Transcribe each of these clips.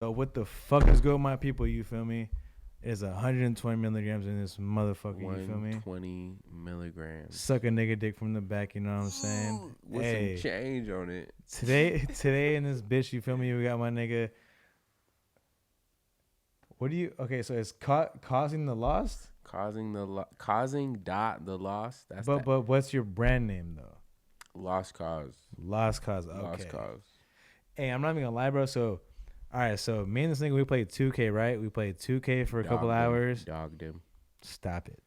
So what the fuck is good, my people? You feel me? It's 120 milligrams in this motherfucker. You feel me? 120 milligrams. Suck a nigga dick from the back. You know what I'm saying? Ooh, with some Hey, change on it. today in this bitch. You feel me? We got my nigga. What do you? Okay, so it's causing the loss. Causing the loss. That's But that what's your brand name though? lost cause. Lost cause. Lost Okay. cause. Hey, I'm not even gonna lie, bro. So, all right. So me and this nigga, we played 2K, right? We played 2K for a couple Dogged him. hours. Dogged him. Stop it.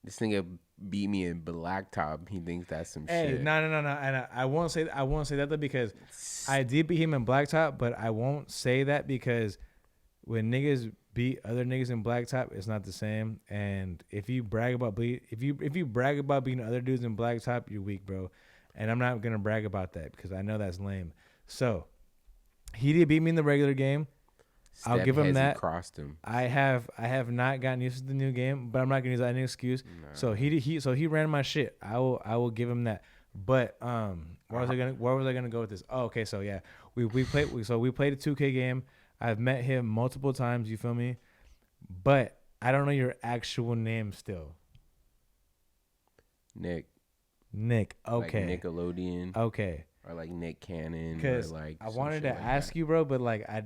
This nigga beat me in blacktop. He thinks that's some Hey, shit. no. And I won't say that though because I did beat him in blacktop, but I won't say that because when niggas beat other niggas in blacktop, it's not the same. And if you brag about if you brag about beating other dudes in blacktop, you're weak, bro. And I'm not gonna brag about that because I know that's lame. So he did beat me in the regular game. I'll give him that. Crossed him. I have not gotten used to the new game, but I'm not gonna use that as an excuse. Nah. So he ran my shit. I will give him that. But where was I gonna go with this? Oh, okay, so yeah, we played a 2K game. I've met him multiple times. You feel me? But I don't know your actual name still. Nick. Nick. Okay. Like Nickelodeon. Okay. Or like Nick Cannon. Because Or like I wanted to ask you, bro, but like I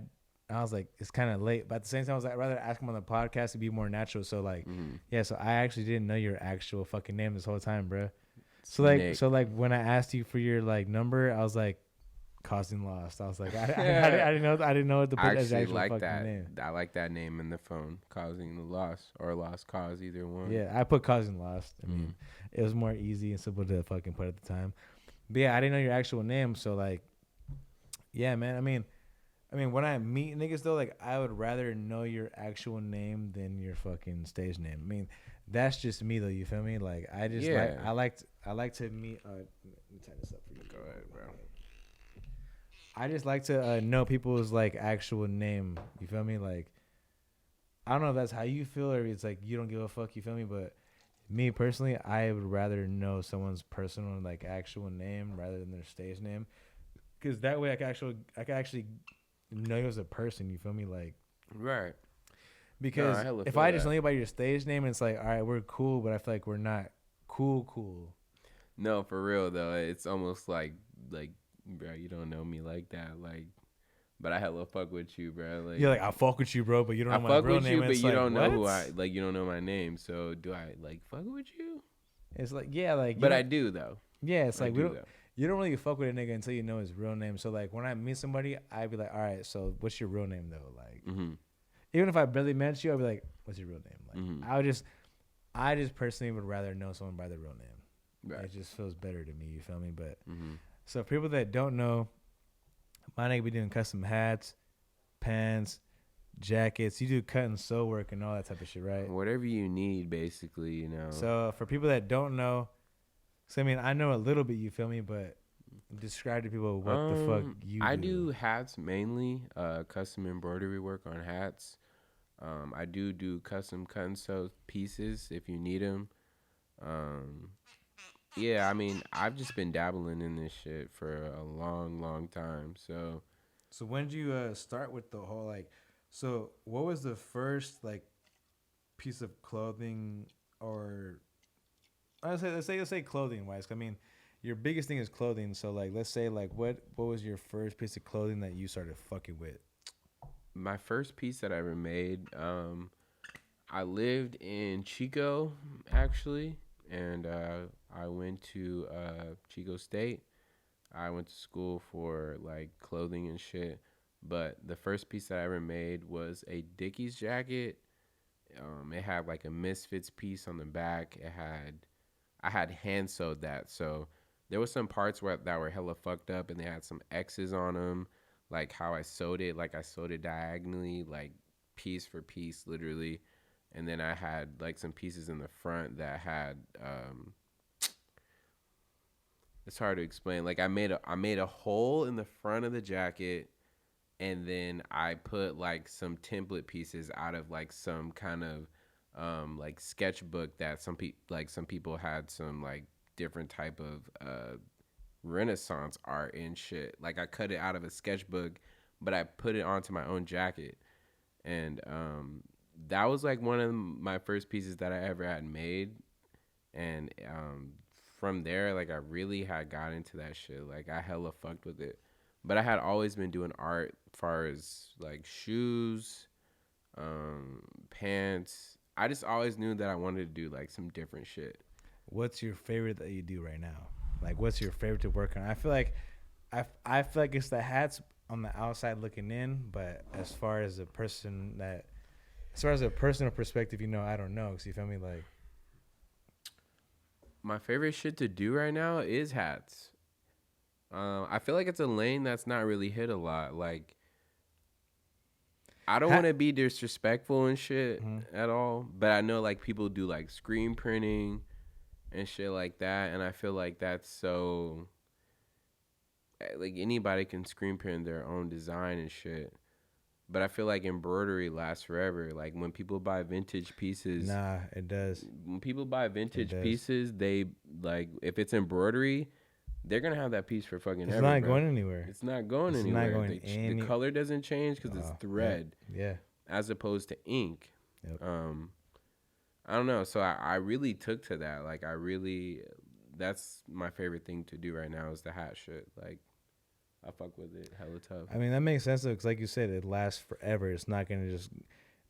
was like, it's kind of late. But at the same time, I was like, I'd rather ask him on the podcast to be more natural. So like, yeah. So I actually didn't know your actual fucking name this whole time, bro. So like, Nick. when I asked you for your like number, I was like, causing lost. I was like, I didn't know what to put as actually actual like fucking that. name. I like that name in the phone. Causing the loss or lost cause, either one. Yeah, I put causing lost. I mean, it was more easy and simple to fucking put at the time. But yeah, I didn't know your actual name. So like, yeah, man. I mean, when I meet niggas though, like I would rather know your actual name than your fucking stage name. I mean, that's just me though. You feel me? Like I just I like to meet. Let me tie this up for you. Go ahead, bro. I just like to know people's like actual name. You feel me? Like I don't know if that's how you feel or it's like you don't give a fuck. You feel me? But me personally, I would rather know someone's personal like actual name rather than their stage name, because that way I can actually know you as a person. You feel me? Like Right. because No, I if feel I just that. know you by your stage name, it's like all right, we're cool, but I feel like we're not cool. No, for real though. It's almost like bro, you don't know me like that. Like, but I hella fuck with you, bro. Like, You're like I fuck with you, bro, but you don't I know my fuck real with name. you, And but it's you like, don't know who what? I like. You don't know my name. So do I like fuck with you? It's like yeah, like But I do though. yeah, it's like we don't. Though. You don't really fuck with a nigga until you know his real name. So like when I meet somebody, I'd be like, all right, so what's your real name though? Like even if I barely met you, I'd be like, what's your real name? Like I just personally would rather know someone by their real name. Right. It just feels better to me. You feel me? But so for people that don't know, my nigga be doing custom hats, pants, jackets. You do cut and sew work and all that type of shit, right? Whatever you need, basically, you know. So for people that don't know, so I mean, I know a little bit, you feel me, but describe to people what the fuck you do. I do hats mainly, custom embroidery work on hats. I do custom cut and sew pieces if you need them. Yeah, I mean, I've just been dabbling in this shit for a long time. So when did you start with the whole like? So what was the first like piece of clothing or let's say clothing wise? I mean, your biggest thing is clothing. So like, let's say like what was your first piece of clothing that you started fucking with? My first piece that I ever made, I lived in Chico actually, and I went to Chico State. I went to school for like clothing and shit. But the first piece that I ever made was a Dickies jacket. It had like a Misfits piece on the back. I had hand sewed that, so there was some parts that were hella fucked up, and they had some X's on them, like how I sewed it. Like I sewed it diagonally, like piece for piece, literally. And then I had like some pieces in the front that had it's hard to explain. Like I made a hole in the front of the jacket, and then I put like some template pieces out of like some kind of like sketchbook that some people had some like different type of Renaissance art and shit. Like I cut it out of a sketchbook, but I put it onto my own jacket. And that was like one of my first pieces that I ever had made. And from there, like I really had got into that shit. Like I hella fucked with it. But I had always been doing art as far as like shoes, pants. I just always knew that I wanted to do like some different shit. What's your favorite that you do right now? Like, what's your favorite to work on? I feel like it's the hats on the outside looking in, but as far as a personal perspective, I don't know. Cause you feel me, like my favorite shit to do right now is hats. I feel like it's a lane that's not really hit a lot. Like, I don't want to be disrespectful and shit at all, but I know like people do like screen printing and shit like that, and I feel like that's so like anybody can screen print their own design and shit. But I feel like embroidery lasts forever. Like when people buy vintage pieces, nah, it does. When people buy vintage pieces, they like if it's embroidery, they're gonna have that piece for fucking ever. It's not going anywhere. It's not going anywhere. Not going the color doesn't change because it's thread, yeah, as opposed to ink. Yep. I don't know. So I really took to that. Like that's my favorite thing to do right now is the hat shit. Like I fuck with it hella tough. I mean that makes sense though, because like you said, it lasts forever. It's not gonna just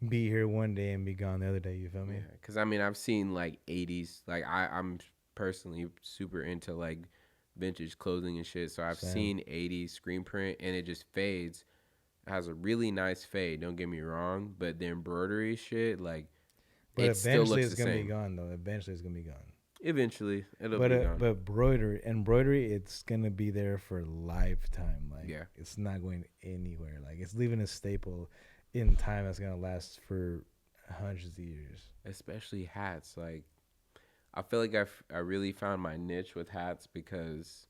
be here one day and be gone the other day. You feel me? Because I mean I've seen like 80s. Like I'm personally super into like vintage clothing and shit. So I've seen 80s screen print and it just fades. It has a really nice fade. Don't get me wrong, but the embroidery shit like. But eventually it's gonna be gone though. Eventually it's gonna be gone. Eventually it'll be gone. But embroidery, it's gonna be there for lifetime. Like it's not going anywhere. Like it's leaving a staple in time that's gonna last for hundreds of years. Especially hats. Like I feel like I really found my niche with hats because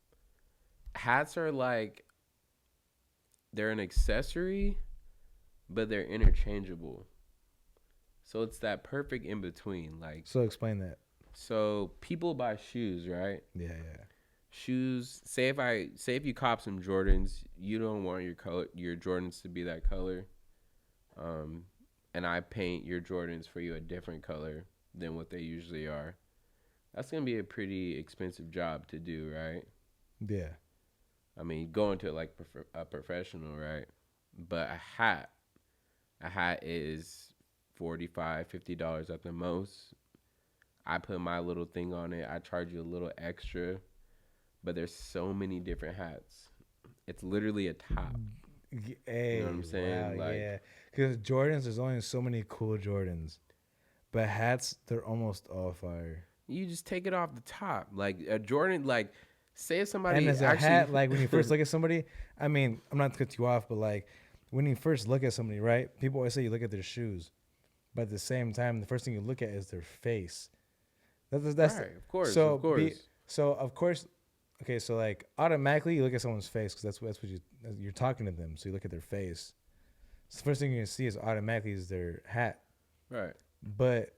hats are like they're an accessory, but they're interchangeable. So it's that perfect in between. Like so explain that. So people buy shoes, right? Yeah. Shoes. Say if you cop some Jordans, you don't want your Jordans to be that color. And I paint your Jordans for you a different color than what they usually are. That's gonna be a pretty expensive job to do, right? Yeah. I mean, going to like a professional, right? But a hat is $45-$50 at the most. I put my little thing on it. I charge you a little extra, but there's so many different hats. It's literally a top. Hey, you know what I'm saying? Wow, like, yeah. Because Jordans, there's only so many cool Jordans, but hats, they're almost all fire. You just take it off the top, like a Jordan. Like, say if somebody and as a hat, like when you first look at somebody. I mean, I'm not to cut you off, but like when you first look at somebody, right? People always say you look at their shoes. But at the same time, the first thing you look at is their face. That's right, of course. Okay, so like automatically you look at someone's face because that's what you're talking to them. So you look at their face. So the first thing you're gonna see is automatically is their hat. Right. But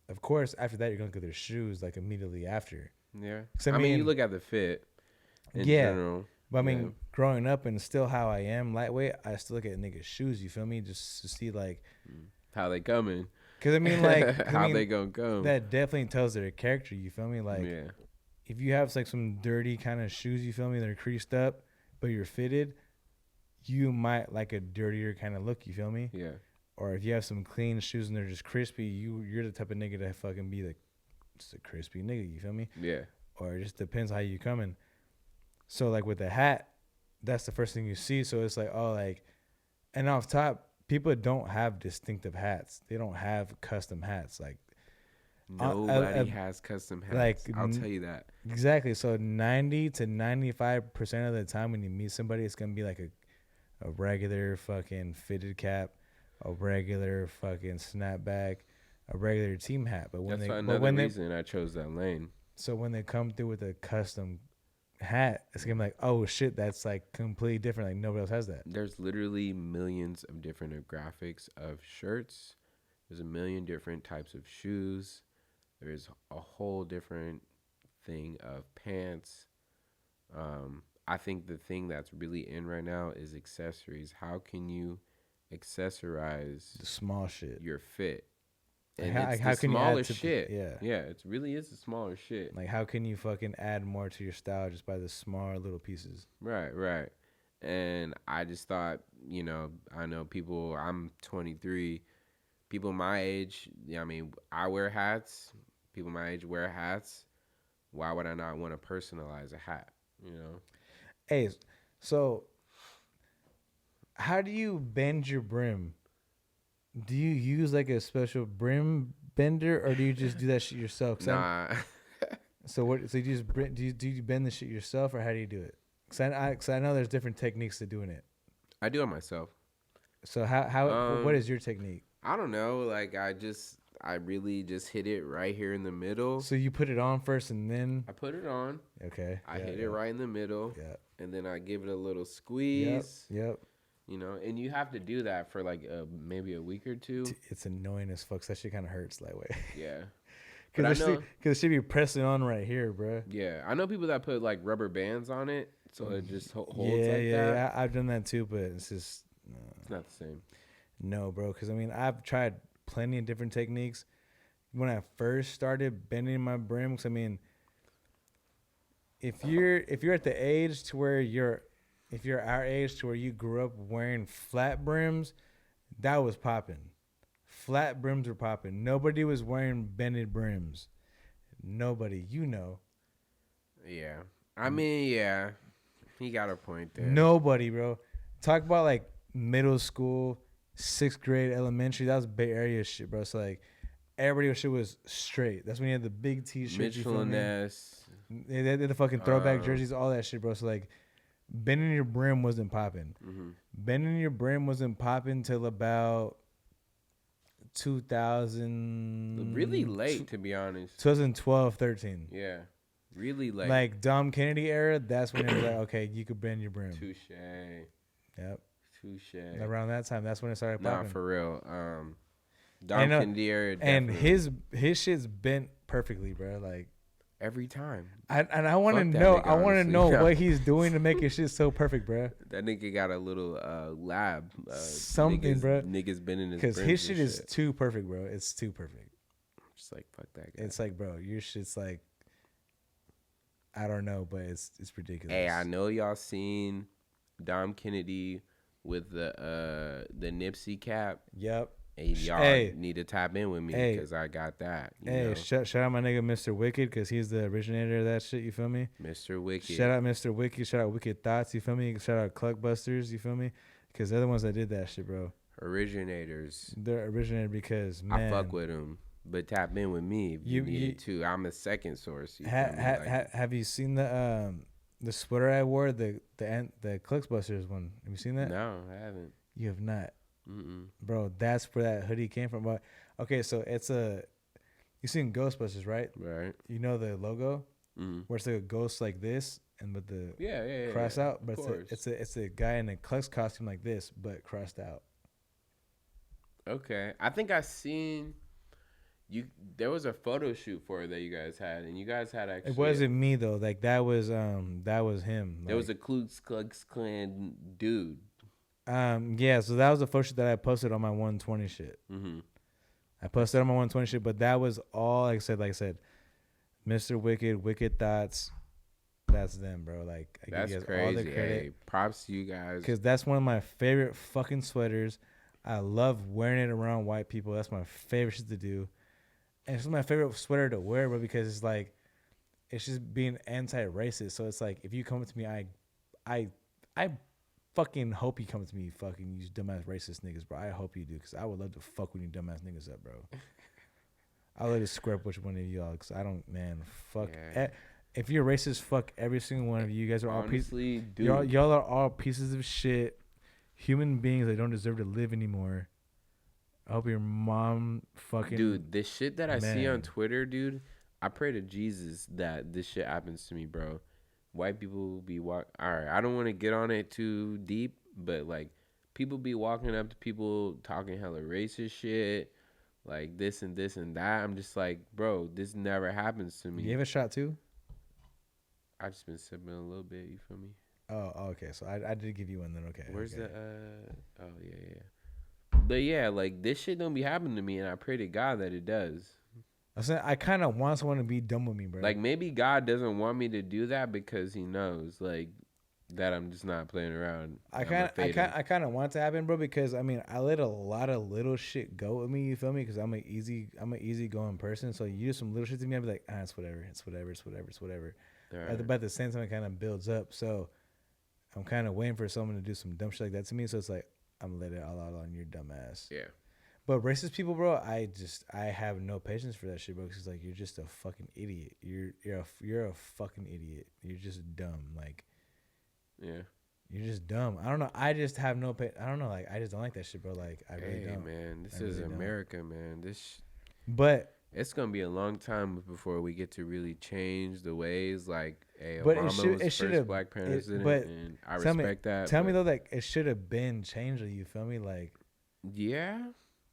of course, after that, you're gonna look at their shoes like immediately after. Yeah. I mean, you look at the fit. In general. But I mean, growing up and still how I am lightweight, I still look at niggas' shoes. You feel me? Just to see like. How they coming? Because I mean, like, how they gonna come? That definitely tells their character. You feel me? Like, if you have like some dirty kind of shoes, you feel me? They're creased up, but you're fitted. You might like a dirtier kind of look. You feel me? Yeah. Or if you have some clean shoes and they're just crispy, you're the type of nigga that fucking be like, just a crispy nigga. You feel me? Yeah. Or it just depends how you coming. So like with the hat, that's the first thing you see. So it's like, oh, like, and off top. People don't have distinctive hats. They don't have custom hats. Like nobody has custom hats. Like I'll tell you that. Exactly. So 90 to 95% of the time when you meet somebody, it's gonna be like a regular fucking fitted cap, a regular fucking snapback, a regular team hat. But when that's another reason I chose that lane. So when they come through with a custom hat, it's gonna be like, oh shit, that's like completely different. Like nobody else has that. There's literally millions of different graphics of shirts. There's a million different types of shoes. There's a whole different thing of pants. I think the thing that's really in right now is accessories. How can you accessorize The small shit. your fit? Like And it's how the can you add smallest to shit. yeah. Yeah, it really is the smaller shit. Like how can you fucking add more to your style just by the smaller little pieces? Right, right. And I just thought, I know people, I'm 23, people my age, I mean, I wear hats. People my age wear hats. Why would I not want to personalize a hat, Hey, so how do you bend your brim? Do you use like a special brim bender, or do you just do that shit yourself? Nah. So what? So you just do you bend the shit yourself, or how do you do it? Cause I know there's different techniques to doing it. I do it myself. So how what is your technique? I don't know. Like I really just hit it right here in the middle. So you put it on first, and then I put it on. Okay. I hit it right in the middle. Yeah. And then I give it a little squeeze. Yep. And you have to do that for like maybe a week or two. It's annoying as fuck. That shit kind of hurts that way. Yeah. Because it should be pressing on right here, bro. Yeah, I know people that put like rubber bands on it, so it just holds yeah, like that. Yeah, I've done that too, but it's just it's not the same. No, bro. Because I mean, I've tried plenty of different techniques. When I first started bending my brim, because I mean, if you're at the age to where if you're our age to where you grew up wearing flat brims, that was popping. Flat brims were popping. Nobody was wearing bended brims. Nobody, Yeah. I mean, yeah. He got a point there. Nobody, bro. Talk about like middle school, 6th grade, elementary. That was Bay Area shit, bro. So like everybody shit was straight. That's when you had the big t-shirts. Mitchell and Ness. They had the fucking throwback jerseys, all that shit, bro. So like bending your brim wasn't popping. Mm-hmm. Bending your brim wasn't popping till about 2000. Really late, to be honest. 2012, 13. Yeah. Really late. Like Dom Kennedy era, that's when it was like, okay, you could bend your brim. Touche. Yep. Touche. Around that time, that's when it started popping. Nah, for real. Dom Kennedy era, and his shit's bent perfectly, bro. Like every time. I want to know. I want to know what he's doing to make his shit so perfect, bro. That nigga got a little lab. Something, bro. Niggas been in his. Because his shit is too perfect, bro. It's too perfect. Just like fuck that guy. It's like, bro, your shit's like, I don't know, but it's ridiculous. Hey, I know y'all seen Dom Kennedy with the Nipsey cap. Yep. Hey, y'all need to tap in with me because I got that. Shout out my nigga Mr. Wicked because he's the originator of that shit. You feel me? Mr. Wicked. Shout out Mr. Wicked. Shout out Wicked Thoughts. You feel me? Shout out Cluckbusters. You feel me? Because they're the ones that did that shit, bro. Originators. They're originated because, man. I fuck with them. But tap in with me if you need it too. I'm a second source. Have you seen the sweater I wore, the Cluckbusters one? Have you seen that? No, I haven't. You have not. Mm-mm. Bro, that's where that hoodie came from. But okay, so it's you seen Ghostbusters, right? Right. You know the logo, where it's like a ghost like this, and with the cross yeah, out. But it's a guy in a Clux costume like this, but crossed out. Okay, I think I seen you. There was a photo shoot for it that you guys had, and you guys had actually. It wasn't me though. Like that was him. Like, there was a Klux Klan dude. Yeah, so that was the photo shoot that I posted on my 120 shit. Mm-hmm. I posted on my 120 shit, but that was all like I said, Mr. Wicked, Wicked Thoughts. That's them, bro. Like I that's give you guys crazy. all the credit. Hey, props to you guys. Because that's one of my favorite fucking sweaters. I love wearing it around white people. That's my favorite shit to do. And it's my favorite sweater to wear, bro, because it's like, it's just being anti-racist. So it's like, if you come up to me, I fucking hope you come to me, fucking you dumbass racist niggas, bro. I hope you do, because I would love to fuck with you dumbass niggas up, bro. I'll let it square up which one of y'all, because I don't, man, fuck. Yeah. If you're racist, fuck every single one of you. You guys are all pieces. Dude. Y'all are all pieces of shit. Human beings that don't deserve to live anymore. I hope your mom fucking. Dude, this shit that I see on Twitter, dude, I pray to Jesus that this shit happens to me, bro. White people be all right, I don't want to get on it too deep, but like people be walking up to people talking hella racist shit, like this and this and that. I'm just like, bro, this never happens to me. You gave a shot too? I just been sipping a little bit, you feel me? Oh, okay. So I did give you one then. Okay. Where's Okay. the oh yeah. But yeah, like this shit don't be happening to me, and I pray to God that it does. I said I kind of want someone to be done with me, bro. Like maybe God doesn't want me to do that because He knows like that I'm just not playing around. I kind of want it to happen, bro, because I mean I let a lot of little shit go with me. You feel me? Because I'm an easy going person. So you do some little shit to me, I'll be like, it's whatever, it's whatever, it's whatever, it's whatever. Right. But at the same time, it kind of builds up. So I'm kind of waiting for someone to do some dumb shit like that to me. So it's like I'm letting it all out on your dumb ass. Yeah. But racist people, bro, I have no patience for that shit, bro. Because like you're just a fucking idiot. You're a fucking idiot. You're just dumb. Like, yeah, you're just dumb. I don't know. I just have no I don't know. Like I just don't like that shit, bro. Like I really don't. Man, this is really America, man. But it's gonna be a long time before we get to really change the ways. Like, hey, but Obama was first black president, and I respect that. Tell me though, like it should have been changed. You feel me? Like, yeah.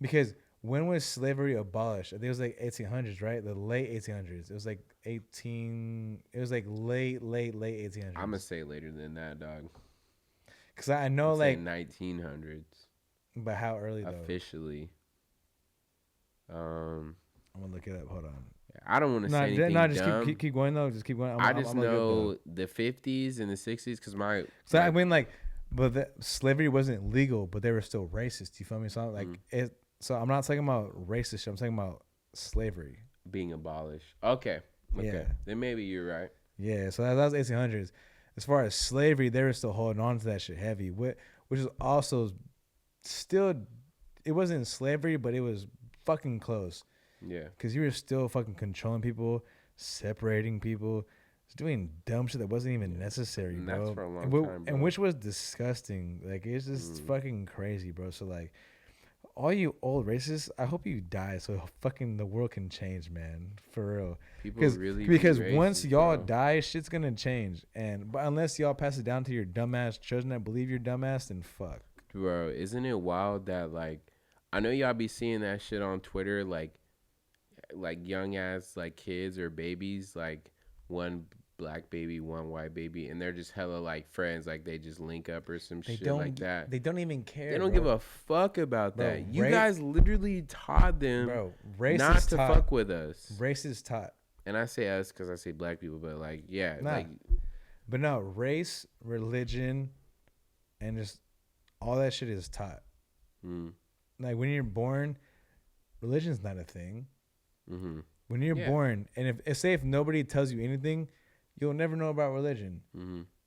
Because when was slavery abolished? I think it was like 1800s, right? The late 1800s. It was like 18. It was like late 1800s. I'm gonna say later than that, dog. Cause I know like 1900s. But how early though? Officially. I'm gonna look it up. Hold on. I don't want to say anything dumb. Just keep going though. Just keep going. I just know the 50s and the 60s because my. So I mean like, but slavery wasn't legal, but they were still racist. You feel me? So I'm like it. So I'm not talking about racist shit. I'm talking about slavery being abolished. Okay. Yeah. Then maybe you're right. Yeah. So that was 1800s. As far as slavery, they were still holding on to that shit heavy, which is also still, it wasn't slavery, but it was fucking close. Yeah. Because you were still fucking controlling people, separating people, doing dumb shit that wasn't even necessary, and bro. That's for a long time, bro. And which was disgusting. Like, it's just fucking crazy, bro. So, like, all you old racists, I hope you die so fucking the world can change, man. For real. Because once y'all die, shit's gonna change. But unless y'all pass it down to your dumbass children that believe you're dumbass, then fuck. Bro, isn't it wild that like I know y'all be seeing that shit on Twitter, like young ass like kids or babies, like one black baby, one white baby, and they're just hella like friends, like they just link up or some shit like that. They don't even care. They don't give a fuck about that. You guys literally taught them not to fuck with us. Race is taught. And I say us because I say black people, but like, yeah. Like, but no, race, religion, and just all that shit is taught. Like when you're born, religion's not a thing. When you're born, and if nobody tells you anything, you'll never know about religion.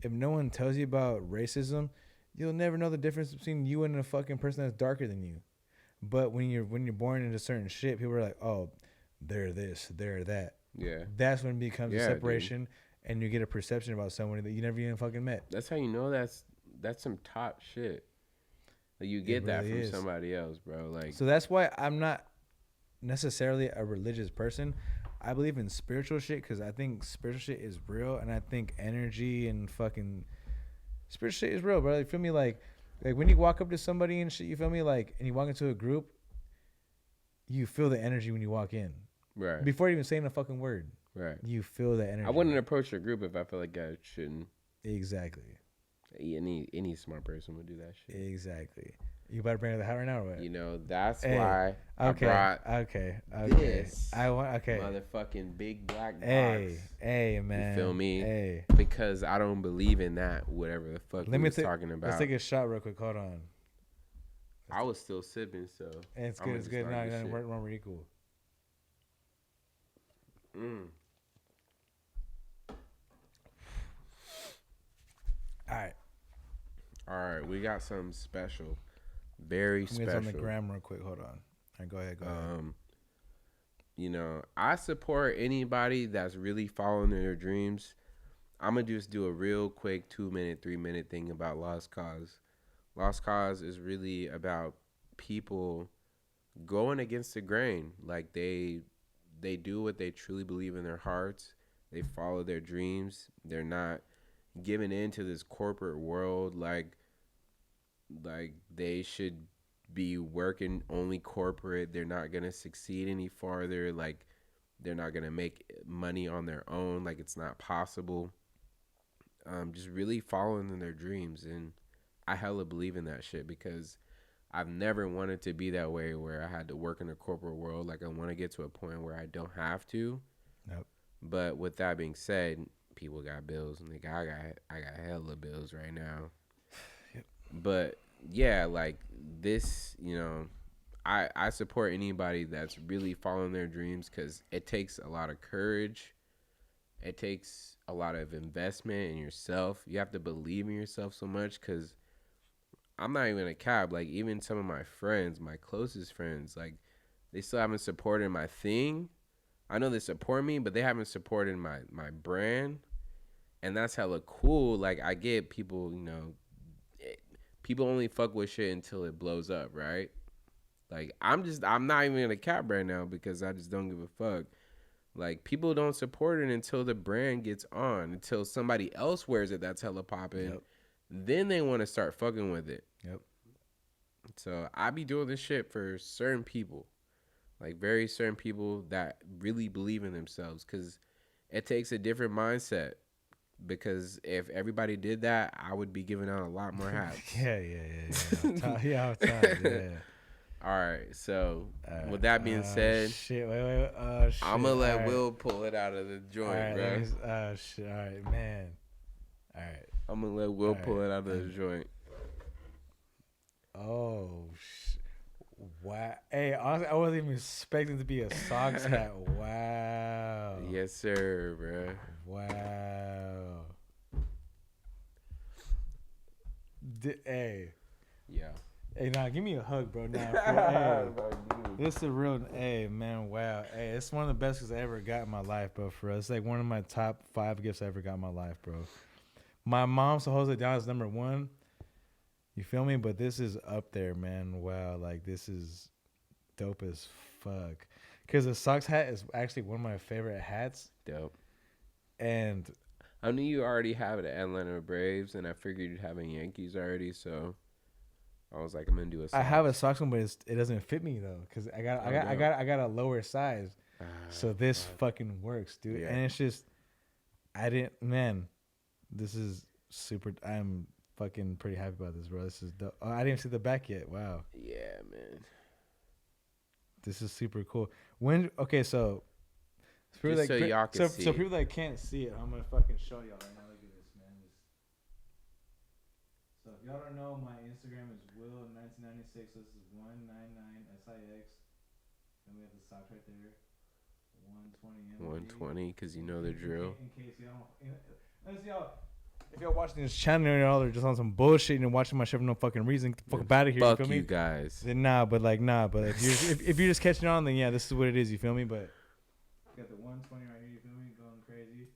If no one tells you about racism, you'll never know the difference between you and a fucking person that's darker than you. But when you're born into certain shit, people are like, oh, they're this, they're that. Yeah. That's when it becomes a separation, and you get a perception about someone that you never even fucking met. That's how you know that's some top shit. Like you get that from somebody else, bro. Like, so that's why I'm not necessarily a religious person. I believe in spiritual shit because I think spiritual shit is real, and I think energy and fucking spiritual shit is real, bro. You feel me? Like when you walk up to somebody and shit, you feel me? Like, and you walk into a group, you feel the energy when you walk in. Right. Before even saying a fucking word. Right. You feel the energy. I wouldn't approach a group if I felt like I shouldn't. Exactly. Any smart person would do that shit. Exactly. You about to bring up the hat right now or what? You know, that's why I brought this motherfucking big black box. Hey, man. You feel me? Hey. Because I don't believe in that, whatever the fuck we was talking about. Let's take a shot real quick. Hold on. I was still sipping, so. It's good. It's good. No, we're equal. All right, we got something special. Very special. Get on the gram real quick. Hold on. All right, go ahead. You know, I support anybody that's really following their dreams. I'm going to just do a real quick 2-minute, 3-minute thing about Lost Cause. Lost Cause is really about people going against the grain. Like they do what they truly believe in their hearts. They follow their dreams. They're not giving in to this corporate world like they should be working only corporate. They're not going to succeed any farther. Like they're not going to make money on their own. Like it's not possible. just really following in their dreams. And I hella believe in that shit because I've never wanted to be that way where I had to work in the corporate world. Like I want to get to a point where I don't have to. Yep. But with that being said, people got bills, and I got hella bills right now. Yep. But yeah, like this, I support anybody that's really following their dreams because it takes a lot of courage. It takes a lot of investment in yourself. You have to believe in yourself so much because I'm not even a cap. Like, even some of my friends, my closest friends, like, they still haven't supported my thing. I know they support me, but they haven't supported my brand. And that's hella cool. Like, I get people, people only fuck with shit until it blows up, right? Like, I'm not even in a cap right now because I just don't give a fuck. Like, people don't support it until the brand gets on, until somebody else wears it that's hella popping. Yep. Then they want to start fucking with it. Yep. So I be doing this shit for certain people, like very certain people that really believe in themselves, because it takes a different mindset. Because if everybody did that, I would be giving out a lot more hats. Yeah. All right, so with that being said, shit. I'm gonna let Will pull it out of the joint, bro. Shit. All right, man. All right. I'm gonna let Will pull it out of the joint. Oh, wow. Hey, honestly, I wasn't even expecting to be a socks hat. Wow. Yes, sir, bro. Wow. Hey. Yeah. Hey, nah, give me a hug, bro. Nah, hey, this is a real. Hey, man, wow. Hey, it's one of the best gifts I ever got in my life, bro. For us, it's like one of my top 5 gifts I ever got in my life, bro. My mom so holds it down as number 1. You feel me? But this is up there, man. Wow, like this is dope as fuck. Cause the socks hat is actually one of my favorite hats. Dope. And I knew you already have the Atlanta Braves, and I figured you'd have a Yankees already, so I was like, I'm gonna do a socks. I have a socks one, but it doesn't fit me though, cause I got a lower size, so this fucking works, dude. Yeah. And it's just, this is super. I'm fucking pretty happy about this, bro. This is dope. Oh, I didn't see the back yet. Wow. Yeah, man. This is super cool. So people just so y'all can see. So people that can't see it, I'm gonna fucking show y'all right now. Look at this, man. So if y'all don't know, my Instagram is Will1996. This is 199SIX. And we have the socks right there. 120. 120, because you know the drill. In case y'all don't. Let's see y'all. If y'all watching this channel and y'all are just on some bullshit and you're watching my shit for no fucking reason, get the fuck out of here. Fuck you feel me? You guys. Then but if you're just catching on, then yeah, this is what it is. You feel me? But you got the 120 right here. You feel me? Going crazy.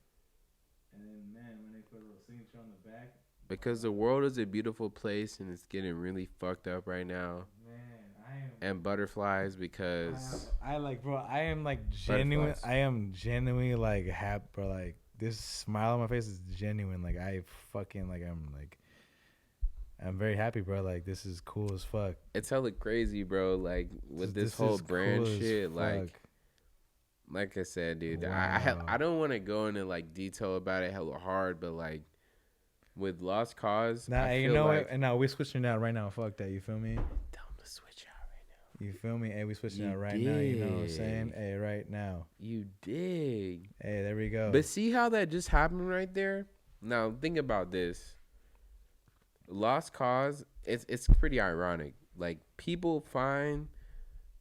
And then when they put a little signature on the back. Because the world is a beautiful place and it's getting really fucked up right now. And butterflies, because I am like genuine. Butterflies. I am genuinely like happy, bro. Like, this smile on my face is genuine. Like, I'm very happy, bro. Like, this is cool as fuck. It's hella crazy, bro. Like, with this whole brand cool shit, like I said, dude, wow. I don't want to go into like detail about it hella hard, but like with Lost Cause, you know what? And now we're switching out right now. Fuck that. You feel me? Tell them to switch out right now. You feel me? Hey, we switching out right now. You know what I'm saying? Hey, right now. You dig? Hey, there we go. But see how that just happened right there? Now think about this. Lost Cause, it's pretty ironic. Like, people find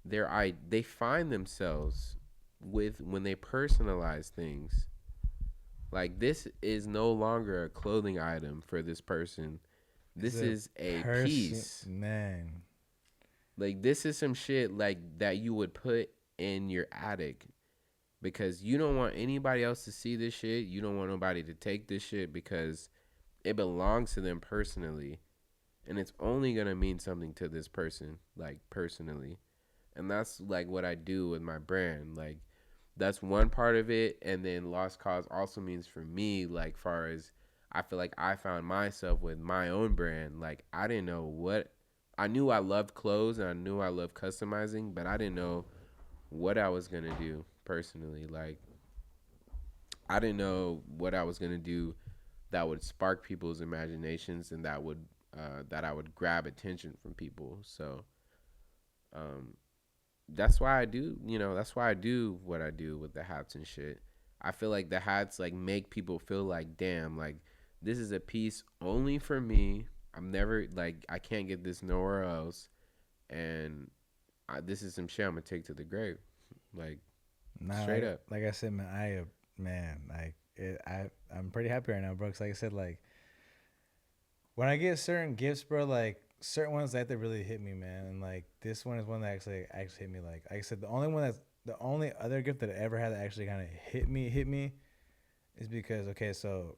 they find themselves when they personalize things. Like, this is no longer a clothing item for this person. This is a piece. Man. Like, this is some shit like that you would put in your attic because you don't want anybody else to see this shit. You don't want nobody to take this shit because it belongs to them personally. And it's only going to mean something to this person, like, personally. And that's, like, what I do with my brand. Like, that's one part of it. And then Lost Cause also means for me, like, far as I feel like I found myself with my own brand. Like, I didn't know what. I knew I loved clothes and I knew I loved customizing, but I didn't know what I was going to do personally. Like, I didn't know what I was going to do that would spark people's imaginations and that I would grab attention from people. So um, that's why I do, that's why I do what I do with the hats and shit. I feel like the hats like make people feel like, damn, like this is a piece only for me. I'm never like I can't get this nowhere else, and this is some shit I'm gonna take to the grave, like straight up. Like I said, I'm pretty happy right now, bro. 'Cause like I said, like when I get certain gifts, bro, like certain ones that really hit me, man. And like this one is one that actually hit me. Like I said, the only other gift that I ever had that actually kind of hit me is because, okay, so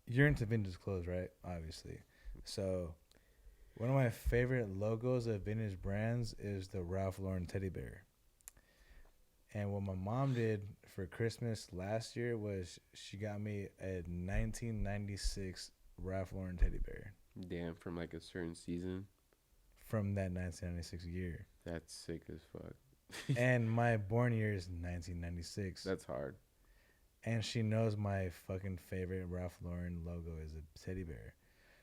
you're into vintage clothes, right? Obviously. So one of my favorite logos of vintage brands is the Ralph Lauren teddy bear. And what my mom did for Christmas last year was she got me a 1996 Ralph Lauren teddy bear. Damn, from like a certain season. From that 1996 year. That's sick as fuck. And my born year is 1996. That's hard. And she knows my fucking favorite Ralph Lauren logo is a teddy bear.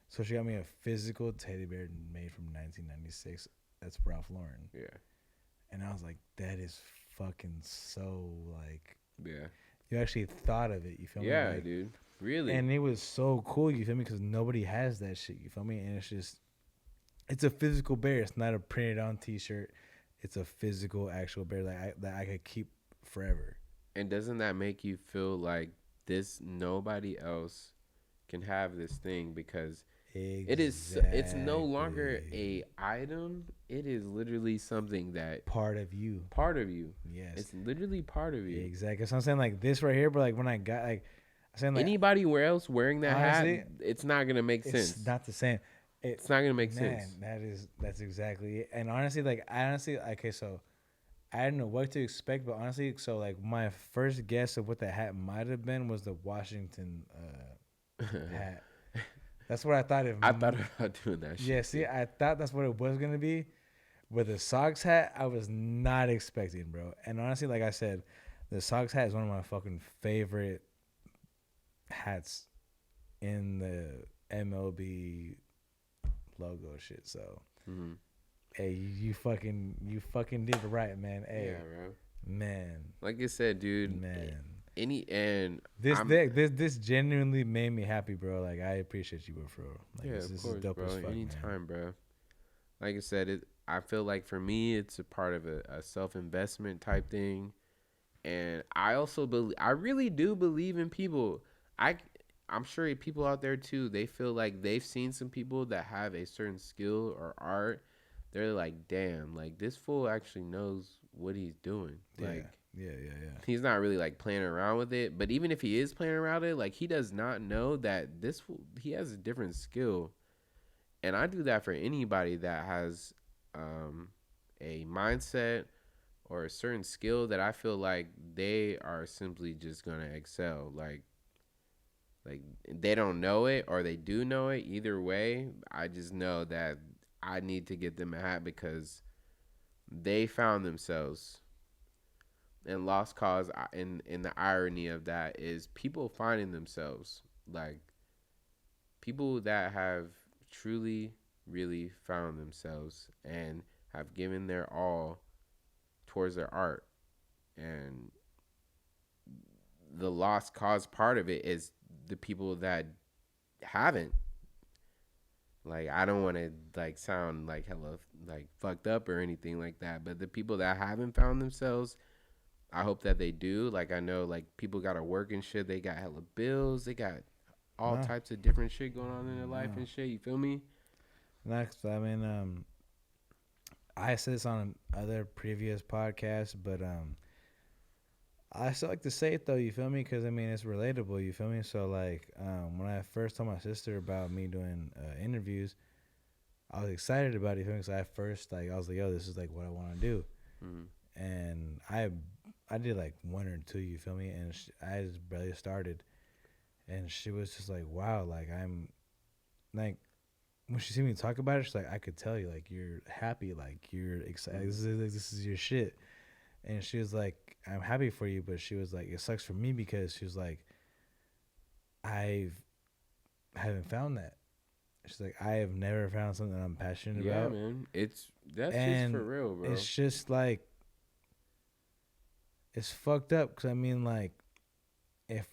So she got me a physical teddy bear made from 1996. That's Ralph Lauren. Yeah. And I was like, that is fucking so, like... Yeah. You actually thought of it, you feel me? Yeah, like, dude. Really? And it was so cool, you feel me? Because nobody has that shit, you feel me? And it's just... It's a physical bear. It's not a printed on t-shirt. It's a physical, actual bear that I could keep forever. And doesn't that make you feel like nobody else can have this thing because... Exactly. It's no longer a item. It is literally something that part of you. Yes. It's literally part of you. Exactly. So I'm saying like this right here, but like when I got like I'm saying like anybody else wearing that hat, it's not gonna make sense. It's not the same. It's not gonna make sense. That's exactly it. And honestly, okay, so I didn't know what to expect, but honestly, so like my first guess of what the hat might have been was the Washington hat. That's what I thought of. I thought about doing that shit. Yeah, see, I thought that's what it was going to be. With the Sox hat, I was not expecting, bro. And honestly, like I said, the Sox hat is one of my fucking favorite hats in the MLB logo shit. So, hey, you fucking did it right, man. Hey, yeah, bro. Man. Like I said, dude. Man. This genuinely made me happy, bro. Like I appreciate you, bro. Like, yeah, this of course, is dope bro. as fuck, anytime, man. Bro. Like I said, I feel like for me, it's a part of a self-investment type thing, and I really do believe in people. I'm sure people out there too. They feel like they've seen some people that have a certain skill or art. They're like, damn, like this fool actually knows what he's doing. Like. Yeah. He's not really like playing around with it, but even if he is playing around it, like he does not know that he has a different skill, and I do that for anybody that has a mindset or a certain skill that I feel like they are simply just gonna excel. Like they don't know it or they do know it. Either way, I just know that I need to get them a hat because they found themselves. And lost cause, in the irony of that is people finding themselves, like people that have truly, really found themselves and have given their all towards their art. And the lost cause part of it is the people that haven't. Like, I don't want to like sound like hella like fucked up or anything like that, but the people that haven't found themselves, I hope that they do. Like, I know, like, people got to work and shit. They got hella bills. They got all types of different shit going on in their life and shit. You feel me? Next, I mean, I said this on other previous podcasts, but I still like to say it, though. You feel me? Because, I mean, it's relatable. You feel me? So, like, when I first told my sister about me doing interviews, I was excited about it. You feel me? Because I was like, yo, this is, like, what I want to do. Mm-hmm. And I did like one or two, you feel me? And I just barely started. And she was just like, wow, like I'm like, when she see me talk about it, she's like, I could tell you, like, you're happy, like you're excited. This is your shit. And she was like, I'm happy for you. But she was like, it sucks for me because she was like, I haven't found that. She's like, I have never found something that I'm passionate Yeah, about, man. That's just for and real, bro. it's just like it's fucked up. Cause I mean, like, if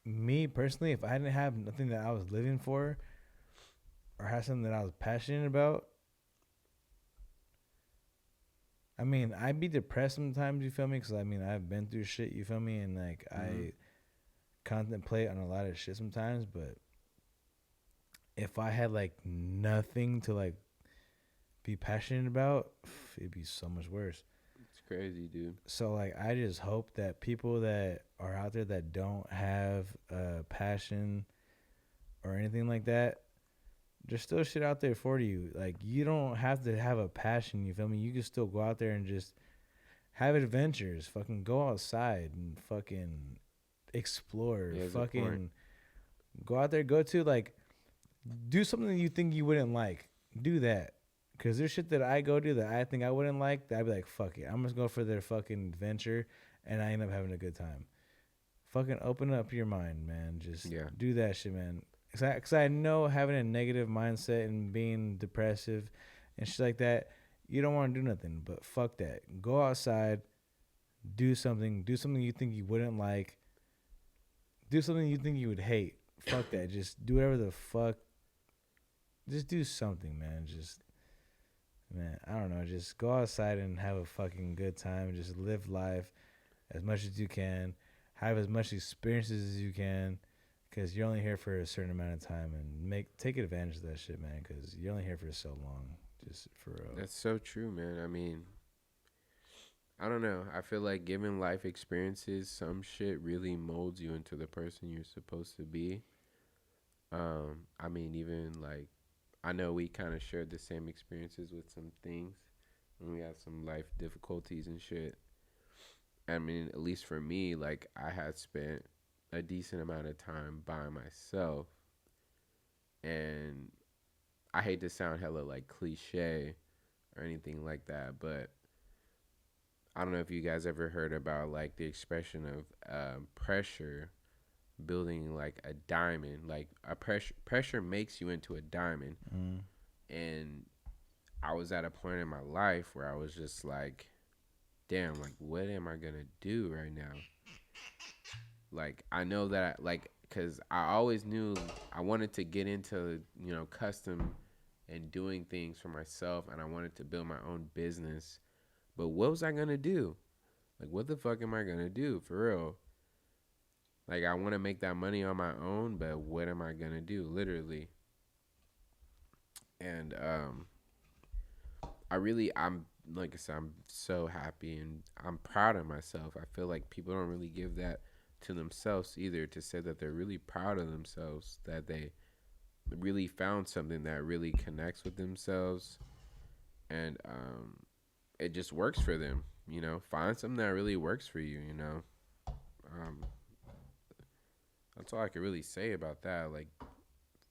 me personally, if I didn't have nothing that I was living for or had something that I was passionate about, I mean, I'd be depressed sometimes. You feel me? Cause I mean, I've been through shit. You feel me? And like, Mm-hmm. I contemplate on a lot of shit sometimes. But if I had like nothing to like be passionate about, it'd be so much worse. It's crazy, dude. So like, I just hope that people that are out there that don't have a passion or anything like that, there's still shit out there for you. Like, you don't have to have a passion. You feel me? You can still go out there and just have adventures. Fucking go outside and fucking explore. Yeah, that's a point. Fucking go out there. Go to like do something that you think you wouldn't like. Do that. Cause there's shit that I go to that I think I wouldn't like. That I'd be like, fuck it. I'm just go for their fucking adventure, and I end up having a good time. Fucking open up your mind, man. Just Yeah. do that shit, man. Cause I know having a negative mindset and being depressive and shit like that, you don't want to do nothing. But fuck that. Go outside, do something. Do something you think you wouldn't like. Do something you think you would hate. Fuck that. Just do whatever the fuck. Just do something, man. Just, man, I don't know. Just go outside and have a fucking good time. Just live life as much as you can. Have as much experiences as you can. Because you're only here for a certain amount of time, and take advantage of that shit, man. Because you're only here for so long, just for real. That's so true, man. I mean, I don't know. I feel like given life experiences, some shit really molds you into the person you're supposed to be. I mean, even like, I know we kind of shared the same experiences with some things, and we had some life difficulties and shit. I mean, at least for me, like, I had spent a decent amount of time by myself, and I hate to sound hella like cliche or anything like that, but I don't know if you guys ever heard about like the expression of pressure building like a diamond. Like a pressure makes you into a diamond. Mm. And I was at a point in my life where I was just like, damn, like what am I gonna do right now? Like I know that because I always knew I wanted to get into custom and doing things for myself, and I wanted to build my own business. But what was I gonna do? Like, what the fuck am I gonna do for real? Like, I want to make that money on my own, but what am I gonna do, literally? And I'm like I said, I'm so happy and I'm proud of myself. I feel like people don't really give that to themselves either, to say that they're really proud of themselves, that they really found something that really connects with themselves, and it just works for them. Find something that really works for you. Um, that's all I can really say about that. Like,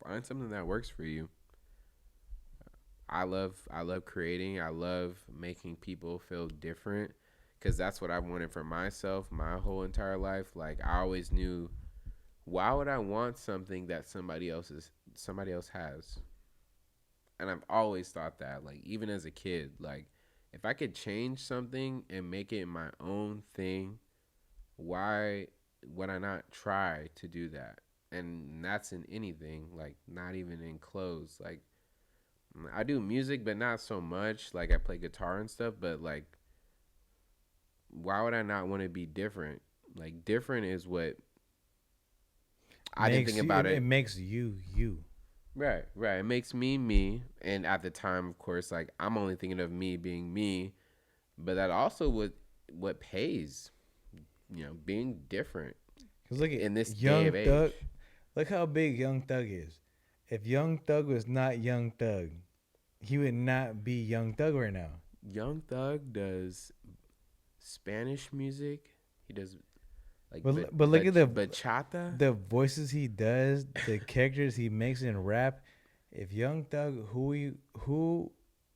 find something that works for you. I love creating. I love making people feel different, because that's what I wanted for myself my whole entire life. Like, I always knew, why would I want something that somebody else has? And I've always thought that, like, even as a kid, like, if I could change something and make it my own thing, why would I not try to do that? And that's in anything, like, not even in clothes. Like, I do music, but not so much. Like, I play guitar and stuff, but like, why would I not want to be different? Like, different is what I didn't think about It it. makes you you. Right, right. It makes me me. And at the time, of course, like, I'm only thinking of me being me, but that also what pays, being different Cause look in this at day Young of age. Thug. Look how big Young Thug is. If Young Thug was not Young Thug, he would not be Young Thug right now. Young Thug does Spanish music. He does like But look at bachata. the voices he does, the characters he makes in rap. If Young Thug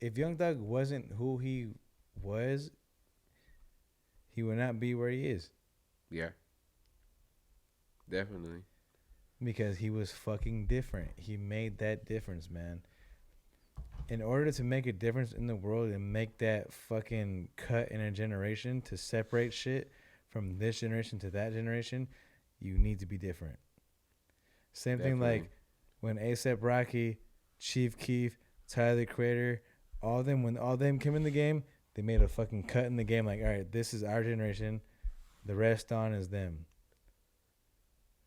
if Young Thug wasn't who he was, he would not be where he is. Yeah, definitely. because he was fucking different. He made that difference, man. In order to make a difference in the world and make that fucking cut in a generation to separate shit from this generation to that generation, you need to be different. Same thing like when A$AP Rocky, Chief Keef, Tyler the Creator, all them, when all them came in the game, they made a fucking cut in the game. Like, all right, this is our generation. The rest on is them.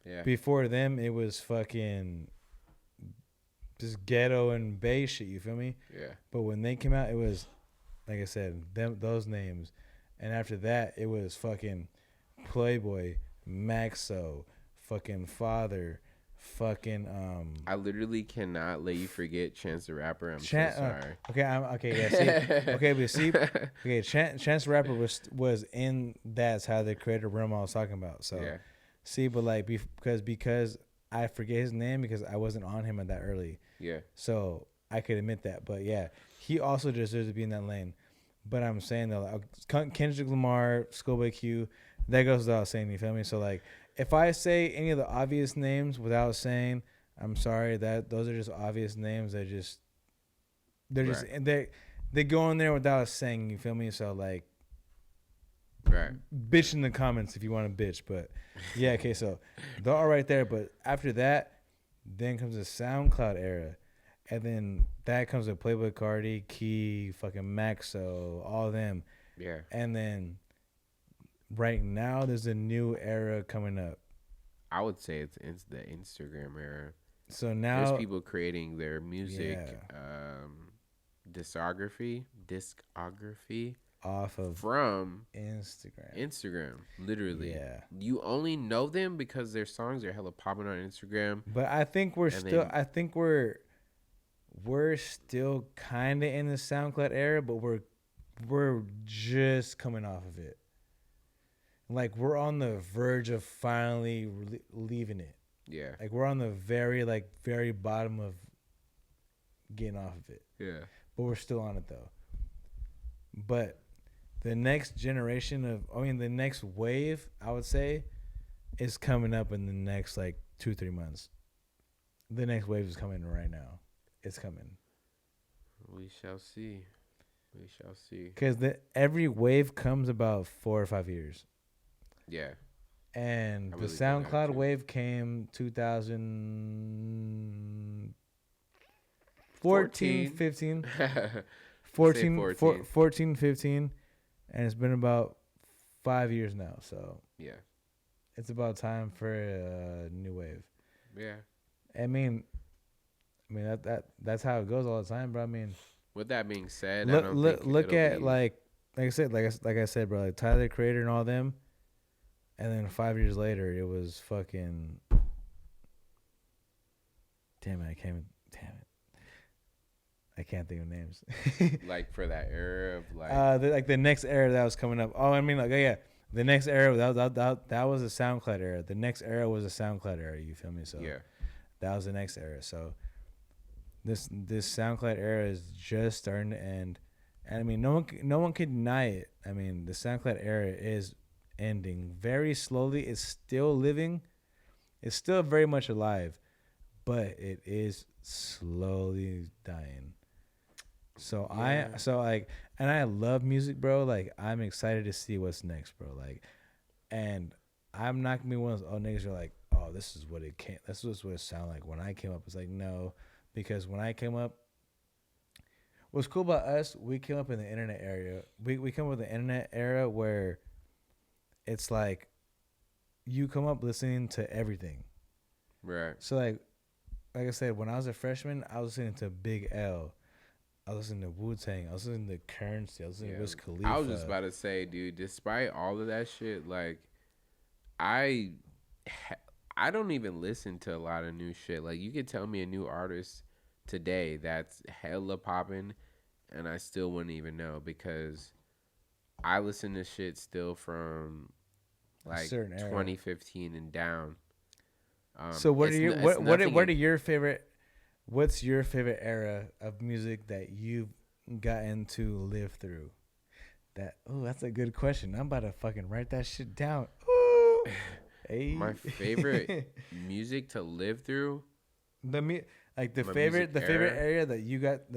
Yeah. Before them, it was fucking just ghetto and bay shit. You feel me? Yeah. But when they came out, it was, like I said, those names. And after that, it was fucking Playboy, Maxo, fucking Father, fucking I literally cannot let you forget Chance the Rapper. I'm so sorry. Chance the Rapper was in that's how the creator realm I was talking about. So yeah. See, but like because I forget his name because I wasn't on him at that early. Yeah. So I could admit that, but yeah, he also deserves to be in that lane. But I'm saying though, Kendrick Lamar, Schoolboy Q, that goes without saying. You feel me? So like, if I say any of the obvious names without saying, I'm sorry, that those are just obvious names. They're just they go in there without saying. You feel me? So like, right, bitch in the comments if you want to bitch. But yeah, okay, so they're all right there. But after that, then comes the SoundCloud era. And then that comes with Playboy Cardi, Key, fucking Maxo, all them. Yeah. And then right now there's a new era coming up. I would say it's the Instagram era. So now there's people creating their music discography off of from Instagram, literally. Yeah. You only know them because their songs are hella popping on Instagram. But I think we're still kind of in the SoundCloud era, but we're just coming off of it. Like, we're on the verge of finally leaving it. Yeah. Like, we're on the very bottom of getting off of it. Yeah. But we're still on it, though. But the next generation the next wave, I would say, is coming up in the next, 2-3 months. The next wave is coming right now. It's coming. We shall see. Because every wave comes about 4 or 5 years. Yeah. And the SoundCloud wave came 2014, 15. 14, 15. And it's been about 5 years now. So yeah, it's about time for a new wave. Yeah. I mean that's how it goes all the time, bro. I mean, with that being said, look at like I said, bro, like Tyler the Creator and all them, and then 5 years later, it was fucking. Damn it! I can't think of names. Like for that era of the next era that was coming up. Oh, I mean, the next era that was a SoundCloud era. The next era was a SoundCloud era. You feel me? So yeah, that was the next era. So. This SoundCloud era is just starting to end, and I mean no one can deny it. I mean the SoundCloud era is ending very slowly. It's still living, it's still very much alive, but it is slowly dying. So yeah. And I love music, bro. Like I'm excited to see what's next, bro. Like, and I'm not gonna be one of those niggas who are like, oh, this is what it sounded like when I came up. It's like no. Because when I came up, what's cool about us, we came up in the internet area. We come up with the internet era where it's like you come up listening to everything. Right. So like I said, when I was a freshman, I was listening to Big L. I was listening to Wu-Tang. I was listening to Currency. I was listening to Wiz Khalifa. I was just about to say, dude, despite all of that shit, like I don't even listen to a lot of new shit. Like, you could tell me a new artist today that's hella popping, and I still wouldn't even know because I listen to shit still from like 2015 and down. So what's your favorite era of music that you've gotten to live through? That's a good question. I'm about to fucking write that shit down. Ooh. Hey. My favorite music to live through. Like the My favorite music area that you got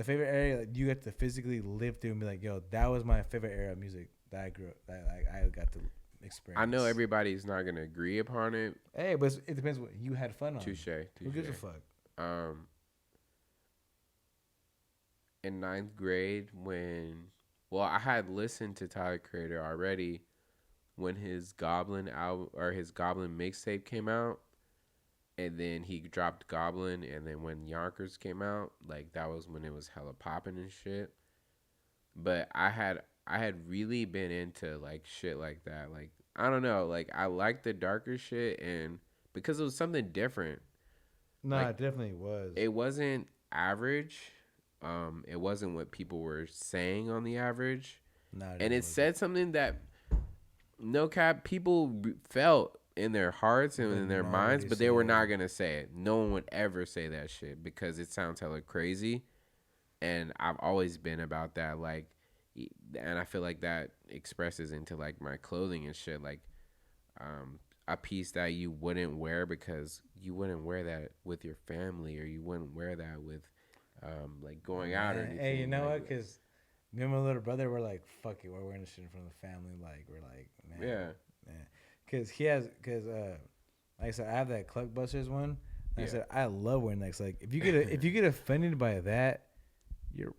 to physically live through and be like, yo, that was my favorite era of music that I grew up that like I got to experience. I know everybody's not gonna agree upon it. Hey, but it depends what you had fun on. Touche. Who gives a fuck? In ninth grade, I had listened to Tyler Creator already when his Goblin album or his Goblin mixtape came out, and then he dropped Goblin, and then when Yonkers came out, like that was when it was hella popping and shit. But I had really been into like shit like that. Like I don't know, like I liked the darker shit, and because it was something different. No, like, it definitely was. It wasn't average. It wasn't what people were saying on the average. No, and it said something that no cap people felt in their hearts and in their minds, but they were not gonna say it. No one would ever say that shit because it sounds hella crazy. And I've always been about that, like, and I feel like that expresses into like my clothing and shit, like, a piece that you wouldn't wear because you wouldn't wear that with your family, or you wouldn't wear that with, like going out or anything. Hey, you know what? Because me and my little brother were like, "Fuck it, we're wearing this shit in front of the family." Like, we're like, man, Because like I said, I have that Cluckbusters one. And I said I love wearing that. Like, if you get offended by that, you're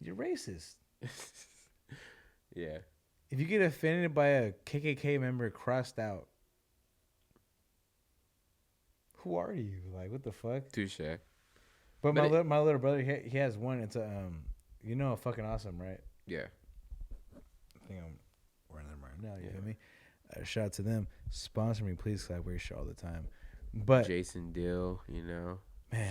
racist. Yeah. If you get offended by a KKK member crossed out, who are you? Like, what the fuck? Touche. But my little brother, he has one. It's a fucking awesome, right? Yeah. I think I'm wearing them right now. You feel me? Shout out to them. Sponsor me, please, because I wear shit all the time. But Jason Dill, man,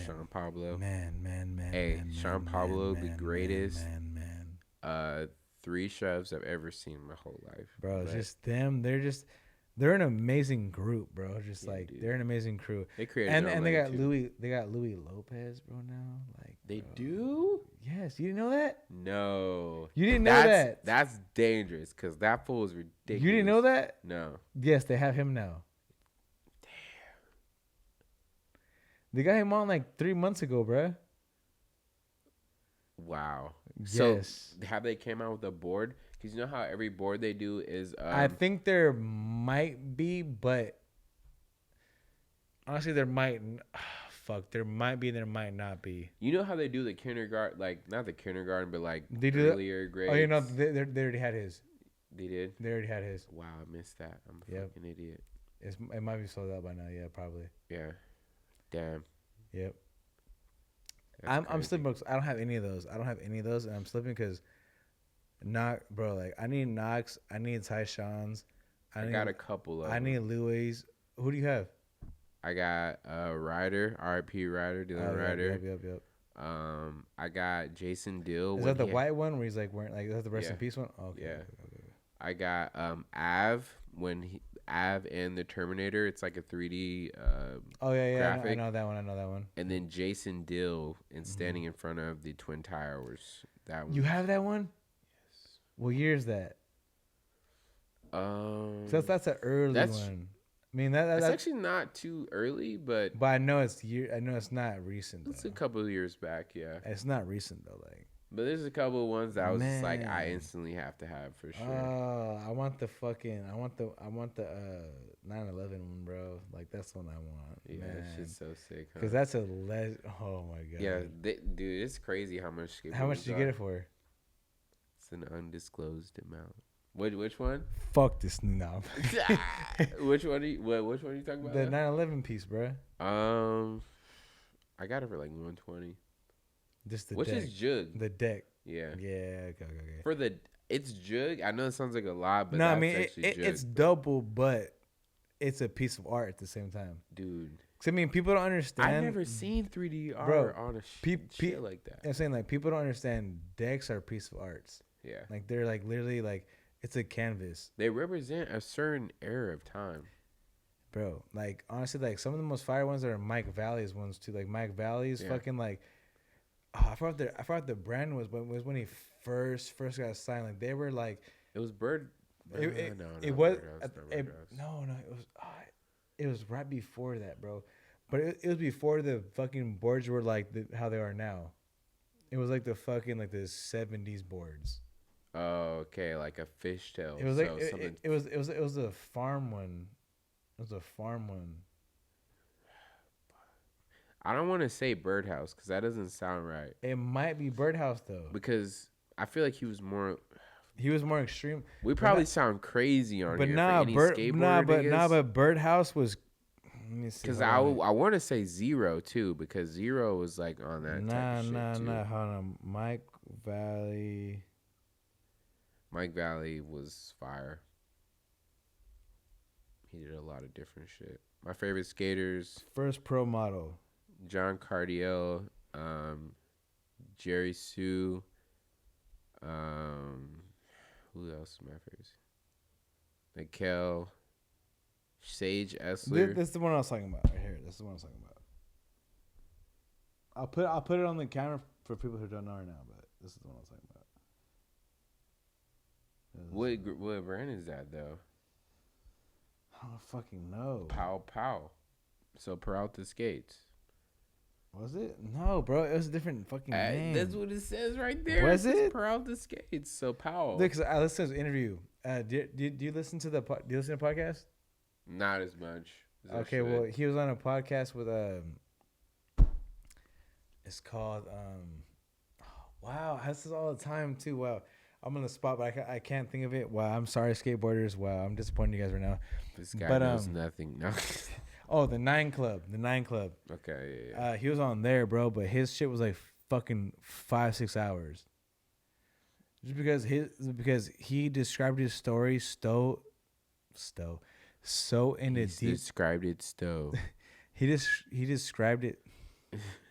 Sean Pablo, man. Hey, Sean Pablo, the greatest. Man. 3 chefs I've ever seen in my whole life, bro. It's just them. They're an amazing group, bro. They're an amazing crew. They created and they got too. They got Louis Lopez, bro. Now, like they do. Yes, you didn't know that? No, you didn't know that. That's dangerous because that fool is ridiculous. You didn't know that? No. Yes, they have him now. Damn. They got him on like 3 months ago, bro. Wow. Yes. So have they came out with a board? Because you know how every board they do is. I think there might be, but honestly, there might. There might be, there might not be. You know how they do the kindergarten, like not the kindergarten, but like they do earlier grades. Oh, they already had his. They did. They already had his. Wow, I missed that. I'm a fucking idiot. It might be sold out by now. Yeah, probably. Yeah. Damn. Yep. I'm slipping because I don't have any of those. And I'm slipping because bro. Like I need Knox. I need Tyshawn's. I got a couple of. I need Louis. Who do you have? I got Ryder, RIP Ryder, Dylan Ryder. Yep. I got Jason Dill. Is that the white one where he's like wearing like, is that the rest in peace one? Okay. Yeah. Okay. I got Av Av and the Terminator. It's like a 3D. Graphic. I know that one. And then Jason Dill and standing in front of the Twin Towers. That one. You have that one? Yes. What year is that? So that's an early one. I mean that's actually not too early, but I know it's not recent. It's a couple of years back, yeah. It's not recent though, like. But there's a couple of ones that I was just like, I instantly have to have for sure. Oh, I want the 9/11 one, bro. Like that's the one I want. Yeah, that shit's so sick. Because that's a oh my god. Yeah, dude, it's crazy how much. How much did you get it for? It's an undisclosed amount. Which one? Fuck this now. Which one are you talking about? The 9/11 piece, bro. I got it for like 120. Just the which deck. is jug. The deck. Yeah. Yeah. Okay. For it's jug. I know it sounds like a lot, but no, I mean it's double, but it's a piece of art at the same time, dude. Cause I mean, people don't understand. I've never seen 3D art on a shit like that. I'm saying like people don't understand decks are a piece of arts. Yeah. Like they're like literally like it's a canvas. They represent a certain era of time. Bro, like honestly, like some of the most fire ones are Mike Valley's ones too. Like Mike Valley's fucking like. Oh, I forgot the brand was, but it was when he first got signed. Like they were like, it was Bird. It was. It was right before that, bro. But it was before the fucking boards were like how they are now. It was like the fucking like the 70s boards. Oh, okay, like a fishtail. It was like So something. it was a farm one. It was a farm one. I don't want to say birdhouse because that doesn't sound right. It might be Birdhouse though. Because I feel like he was more. He was more extreme. We probably sound crazy on But here nah, for any skateboarder but Birdhouse was. Let me see. Because I want to say Zero too, because Zero was like on that type of shit too. Hold on. Mike Valley was fire. He did a lot of different shit. My favorite skaters: first pro model. John Cardiel, Jerry Sue. Who else is my favorite? Mikel, Sage Essler. This is the one I was talking about right here. This is the one I was talking about. I'll put it on the camera for people who don't know right now, but this is the one I was talking about. What brand is that though? I don't fucking know. Pow. So Peralta Skates. Was it? No, bro. It was a different fucking name. That's what it says right there. Was it? Peralta Skates. So Powell. Because I listened to his interview. Do you listen to the podcast? Not as much. Okay, well, he was on a podcast with it's called wow, this is all the time too. Wow, I'm on the spot, but I can't think of it. Wow, I'm sorry, skateboarders. Wow, I'm disappointing you guys right now. This guy knows nothing. No. Oh, the Nine Club. Okay, yeah. He was on there, bro, but his shit was like fucking 5-6 hours. Just because he described his story so into deep. Described it so. he described it.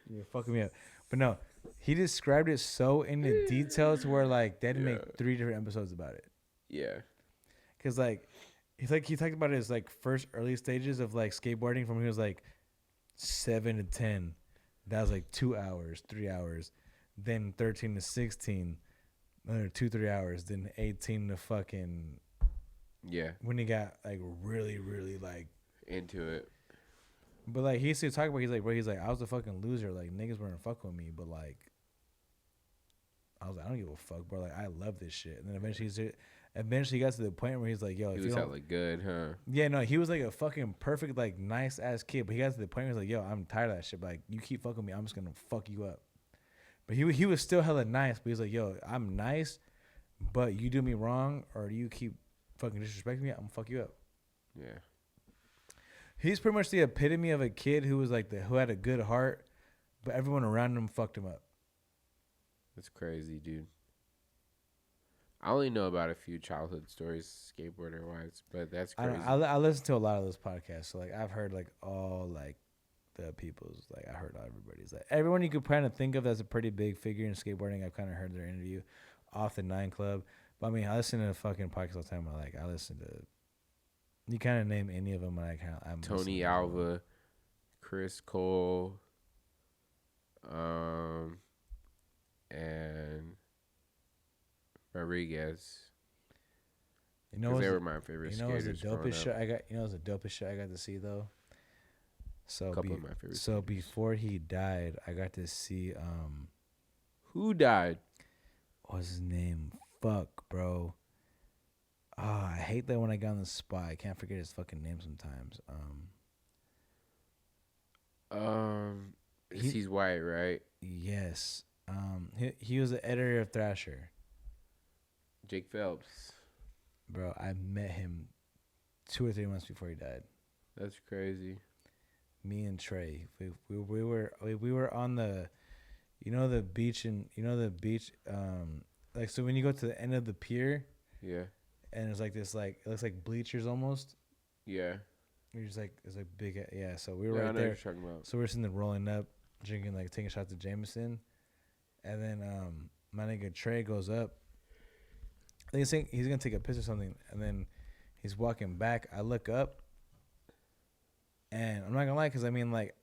You're fucking me up, but no, he described it so into detail to where like they had to make 3 different episodes about it. Yeah, because like. He talked about his like first early stages of like skateboarding from when he was like 7 to 10. That was like 2 hours, 3 hours. Then 13 to 16, another 2-3 hours. Then 18 to fucking when he got like really really like into it. But like he used to talk about, he's like I was a fucking loser. Like niggas weren't fucking with me, but like I was like I don't give a fuck, bro. Like I love this shit. And then eventually he got to the point where he's like, yo, he was hella good, huh? Yeah, no, he was like a fucking perfect, like nice ass kid. But he got to the point where he's like, yo, I'm tired of that shit. But, like, you keep fucking with me, I'm just gonna fuck you up. But he was still hella nice. But he's like, yo, I'm nice, but you do me wrong or you keep fucking disrespecting me, I'm gonna fuck you up. Yeah. He's pretty much the epitome of a kid who was like who had a good heart, but everyone around him fucked him up. That's crazy, dude. I only know about a few childhood stories, skateboarder wise, but that's crazy. I listen to a lot of those podcasts, so like I've heard like all like the people's like I heard everybody's like everyone you could kind of think of as a pretty big figure in skateboarding. I've kind of heard their interview off the 9 Club, but I mean I listen to fucking podcasts all the time. I listen to you kind of name any of them, and I'm Tony Alva, Chris Cole, and Rodriguez. You know, they were my favorite skaters. It was the dopest shit I got. You know, it was the dopest shit I got to see though. So couple of my favorite. So skaters. Before he died, I got to see who died? What was his name? Fuck, bro. I hate that when I got on the spot. I can't forget his fucking name sometimes. He's white, right? Yes. He was the editor of Thrasher. Jake Phelps. Bro, I met him 2 or 3 months before he died. That's crazy. Me and Trey, we were on the, the beach like so when you go to the end of the pier. Yeah. And it's like this like it looks like bleachers almost. Yeah. You're just like it's like big so we were right there. What you're talking about. So we're sitting there rolling up, drinking like taking shots of Jameson, and then my nigga Trey goes up. I think he's gonna take a piss or something, and then he's walking back. I look up, and I'm not gonna lie, cause I mean like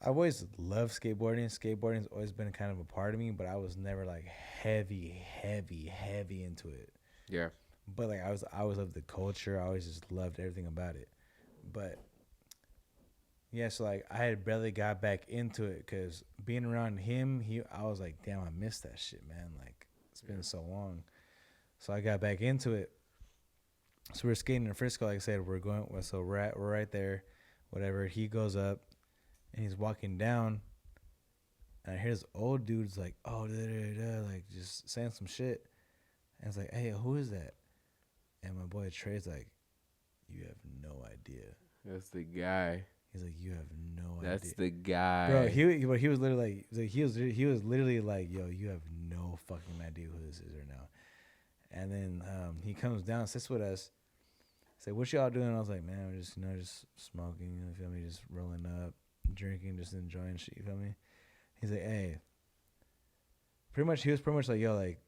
I've always loved skateboarding. Skateboarding's always been kind of a part of me, but I was never like heavy into it. Yeah. But like I was of the culture. I always just loved everything about it. But yeah, so like I had barely got back into it because being around him, I was like, damn, I missed that shit, man. Like it's been so long. So I got back into it. So we're skating in Frisco, like I said, we're right there, whatever. He goes up and he's walking down, and I hear this old dude's like, oh, like just saying some shit. And it's like, hey, who is that? And my boy Trey's like, you have no idea. That's the guy. He's like, you have no idea. That's the guy. Bro, he was literally like, he was literally like, yo, you have no fucking idea who this is right now. And then he comes down, sits with us, say, what y'all doing? I was like, man, we're just, just smoking, you feel me? Just rolling up, drinking, just enjoying shit, you feel me? He's like, hey. He was pretty much like, yo, like,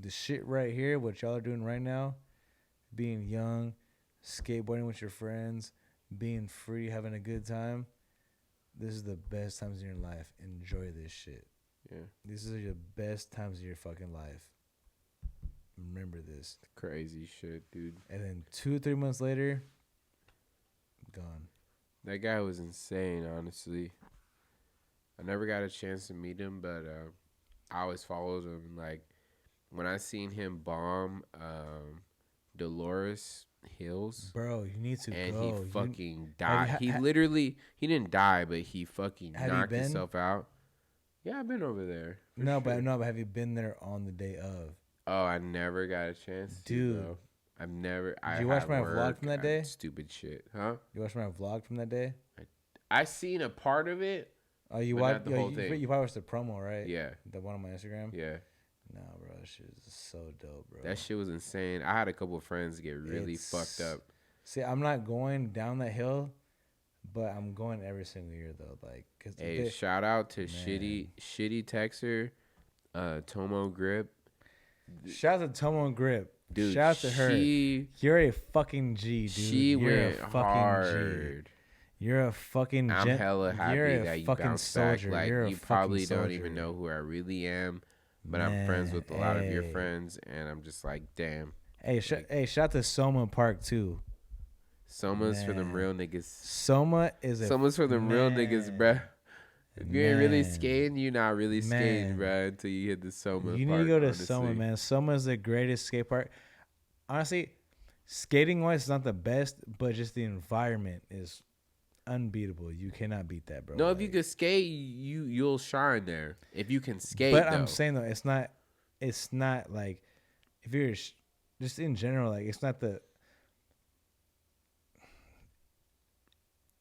the shit right here, what y'all are doing right now, being young, skateboarding with your friends, being free, having a good time, this is the best times in your life. Enjoy this shit. Yeah. These are your best times of your fucking life. Remember this. Crazy shit, dude. And then 2-3 months later, gone. That guy was insane, honestly. I never got a chance to meet him, but I always followed him. Like, when I seen him bomb Dolores Hills. Bro, you need to and go. And he fucking died. He didn't die, but he fucking knocked himself out. Yeah, I've been over there. But have you been there on the day of? Oh, I never got a chance to, dude. Bro. I've never. Did you watch my vlog from that day? Stupid shit, huh? You watched my vlog from that day? I seen a part of it. Oh, you watched the whole thing. You probably watched the promo, right? Yeah. The one on my Instagram. Yeah. Nah, bro, that shit is so dope, bro. That shit was insane. I had a couple of friends get really fucked up. See, I'm not going down that hill, but I'm going every single year though. Like, hey, shout out to shitty Texer, Tomo Grip. Shout out to Tomo Grip. Dude, shout out to her. You're a fucking G, dude. She went hard. You're a fucking. I'm hella happy that you bounced soldier. back. Like, you're you probably don't even know who I really am, but I'm friends with a lot of your friends, and I'm just like, damn. Hey, shout out to Soma Park too. Soma's for them real niggas. Soma's for them real niggas, bruh. If you ain't really skating, you're not really skating, bruh, until you hit the Soma You need to go to Soma, man. Soma is the greatest skate park. Honestly, skating wise, it's not the best, but just the environment is unbeatable. You cannot beat that, bro. No, if you can skate, you'll shine there. If you can skate, but I'm saying though, it's not like if you're just in general, like it's not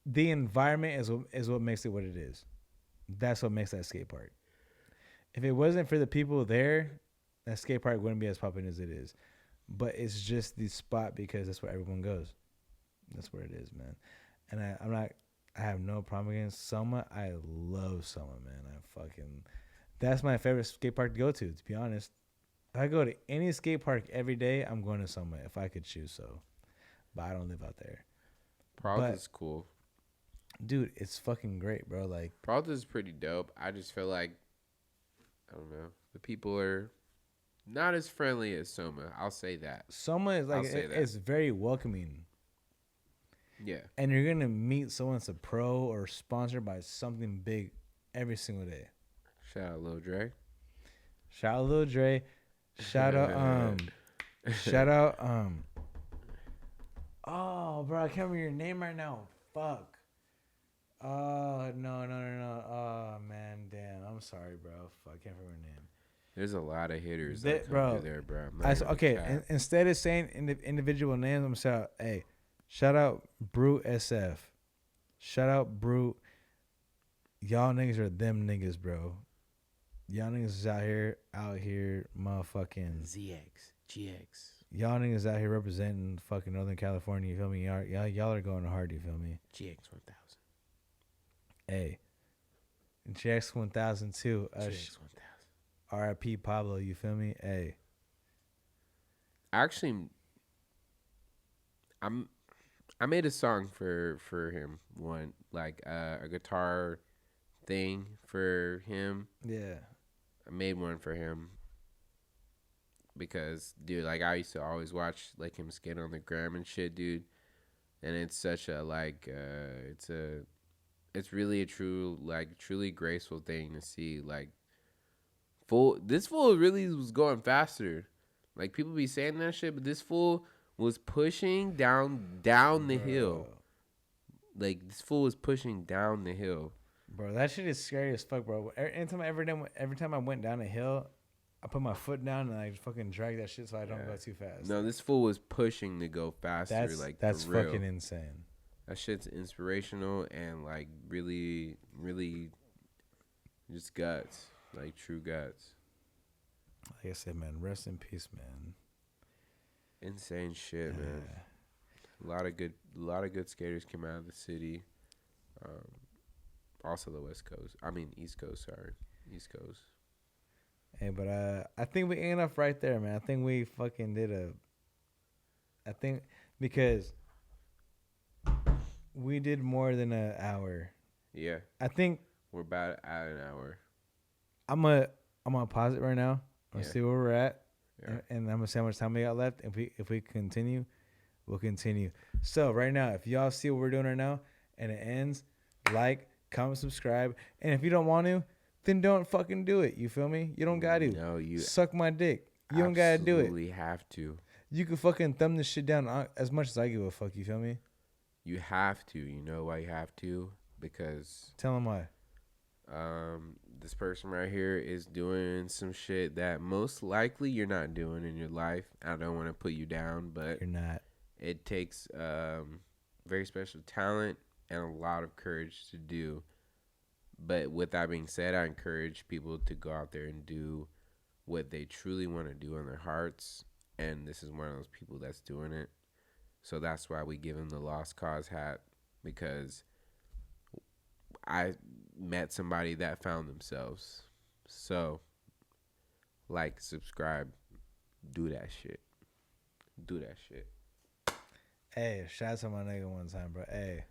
the environment is what makes it what it is. That's what makes that skate park. If it wasn't for the people there, that skate park wouldn't be as popular as it is. But it's just the spot because that's where everyone goes. That's where it is, man. And I have no problem against Soma. I love Soma, man. That's my favorite skate park to go to be honest. If I go to any skate park every day, I'm going to Soma if I could choose so. But I don't live out there. Pralta's cool. Dude, it's fucking great, bro. Like Pralta's pretty dope. I just feel like, I don't know, the people are not as friendly as Soma. I'll say that. Soma is like it's very welcoming. Yeah. And you're gonna meet someone that's a pro or sponsored by something big every single day. Shout out Lil Dre. Shout out Lil Dre. Shout out oh bro, I can't remember your name right now. Fuck. No. Oh man, damn. I'm sorry, bro. Fuck, I can't remember your name. There's a lot of hitters that come through there, bro. Okay, instead of saying individual names, I'm saying, hey, shout out Brute SF. Shout out Brute. Y'all niggas are them niggas, bro. Y'all niggas is out here, motherfucking GX. Y'all niggas out here representing fucking Northern California. You feel me? Y'all are going hard. You feel me? GX 1000. Hey, GX 1000 too. GX 1000. R.I.P. Pablo. You feel me? Hey. Actually, I made a song for him, one like a guitar thing for him. Yeah. I made one for him because, dude, like I used to always watch like him skate on the gram and shit, dude. and it's such a it's really a true truly graceful thing to see. Like this fool really was going faster. Like people be saying that shit, but this fool was pushing down the hill. Like this fool was pushing down the hill. Bro, that shit is scary as fuck, bro. Every time I went down a hill, I put my foot down and I fucking drag that shit so I don't go too fast. No, this fool was pushing to go faster. That's fucking insane. That shit's inspirational and like really, really just guts. Like true guts. Like I said, man, rest in peace, man. Insane shit, man. A lot of good skaters came out of the city. Also the West Coast. I mean East Coast, sorry. East Coast. Hey, but I think we ended up right there, man. I think we fucking because we did more than an hour. Yeah. I think we're about at an hour. I'm gonna pause it right now. Let's see where we're at. Yeah. And I'm gonna see how much time we got left. If we continue, we'll continue. So right now, if y'all see what we're doing right now and it ends, like, comment, subscribe. And if you don't want to, then don't fucking do it. You feel me? You don't got to. No, you suck my dick. You don't got to do it. Absolutely have to. You can fucking thumb this shit down as much as I give a fuck. You feel me? You have to. You know why you have to? Because tell them why. This person right here is doing some shit that most likely you're not doing in your life. I don't want to put you down, but you're not. It takes very special talent and a lot of courage to do. But with that being said, I encourage people to go out there and do what they truly want to do in their hearts. And this is one of those people that's doing it. So that's why we give him the Lost Cause hat, because I met somebody that found themselves. So, like, subscribe, do that shit. Do that shit. Hey, shout out to my nigga one time, bro. Hey.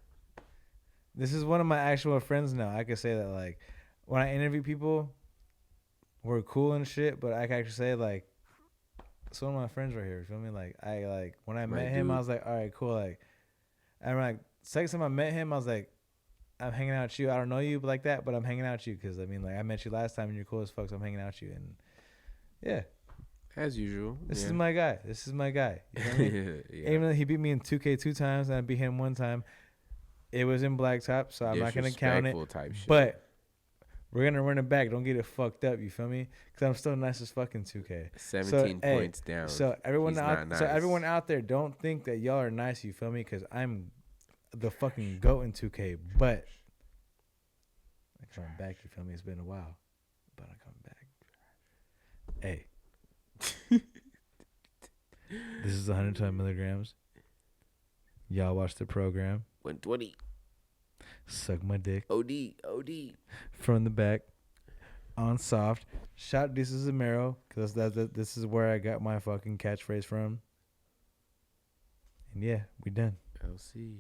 This is one of my actual friends now. I could say that, like, when I interview people, we're cool and shit, but I can actually say, like, it's one of my friends right here. You feel me? Like, when I met him, I was like, all right, cool. Like, and like, second time I met him, I was like, I'm hanging out with you. I don't know you like that, but I'm hanging out with you because, I mean, like, I met you last time and you're cool as fuck, so I'm hanging out with you. And, yeah. As usual. This is my guy. You know me? Yeah. Even though he beat me in 2K 2 times and I beat him 1 time, it was in blacktop, so I'm not going to count it. Type shit. But we're going to run it back. Don't get it fucked up, you feel me? Because I'm still nice as fucking 2K. 17 points down. So everyone out there, don't think that y'all are nice, you feel me? Because I'm the fucking GOAT in 2K. But I'm coming back, you feel me? It's been a while. But I'm coming back. Hey. This is 120 milligrams. Y'all watch the program. 120. Suck my dick. OD. From the back. On soft. Shout this is Zamero. Because this is where I got my fucking catchphrase from. And yeah, we done. LC.